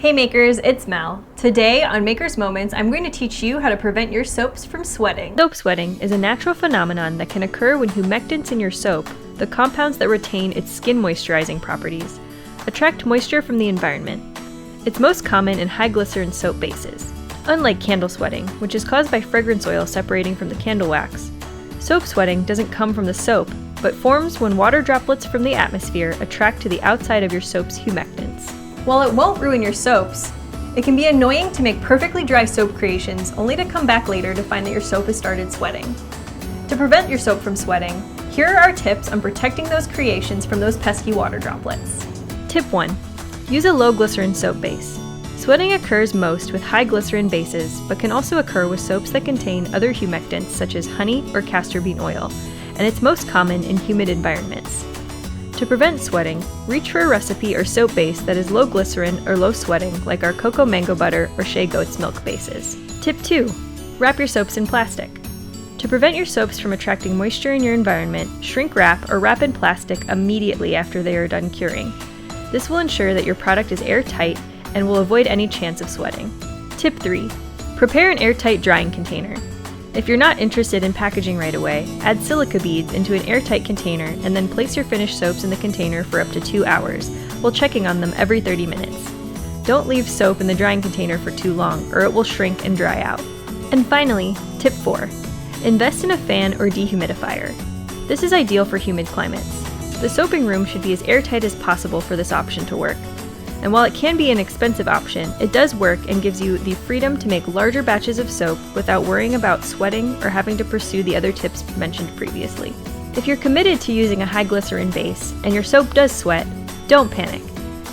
Hey makers, it's Mel. Today on Maker's Moments, I'm going to teach you how to prevent your soaps from sweating. Soap sweating is a natural phenomenon that can occur when humectants in your soap, the compounds that retain its skin moisturizing properties, attract moisture from the environment. It's most common in high glycerin soap bases. Unlike candle sweating, which is caused by fragrance oil separating from the candle wax, soap sweating doesn't come from the soap, but forms when water droplets from the atmosphere attract to the outside of your soap's humectants. While it won't ruin your soaps, it can be annoying to make perfectly dry soap creations only to come back later to find that your soap has started sweating. To prevent your soap from sweating, here are our tips on protecting those creations from those pesky water droplets. Tip 1. Use a low glycerin soap base. Sweating occurs most with high glycerin bases, but can also occur with soaps that contain other humectants such as honey or castor bean oil, and it's most common in humid environments. To prevent sweating, reach for a recipe or soap base that is low glycerin or low sweating, like our cocoa mango butter or shea goat's milk bases. Tip 2. Wrap your soaps in plastic. To prevent your soaps from attracting moisture in your environment, shrink wrap or wrap in plastic immediately after they are done curing. This will ensure that your product is airtight and will avoid any chance of sweating. Tip 3. Prepare an airtight drying container. If you're not interested in packaging right away, add silica beads into an airtight container and then place your finished soaps in the container for up to 2 hours, while checking on them every 30 minutes. Don't leave soap in the drying container for too long, or it will shrink and dry out. And finally, tip 4. Invest in a fan or dehumidifier. This is ideal for humid climates. The soaping room should be as airtight as possible for this option to work. And while it can be an expensive option, it does work and gives you the freedom to make larger batches of soap without worrying about sweating or having to pursue the other tips mentioned previously. If you're committed to using a high glycerin base and your soap does sweat, don't panic.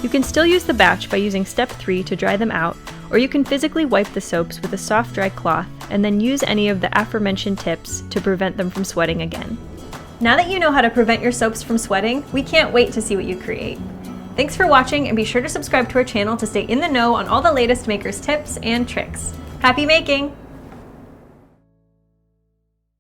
You can still use the batch by using step 3 to dry them out, or you can physically wipe the soaps with a soft dry cloth and then use any of the aforementioned tips to prevent them from sweating again. Now that you know how to prevent your soaps from sweating, we can't wait to see what you create. Thanks for watching, and be sure to subscribe to our channel to stay in the know on all the latest Makers tips and tricks. Happy making!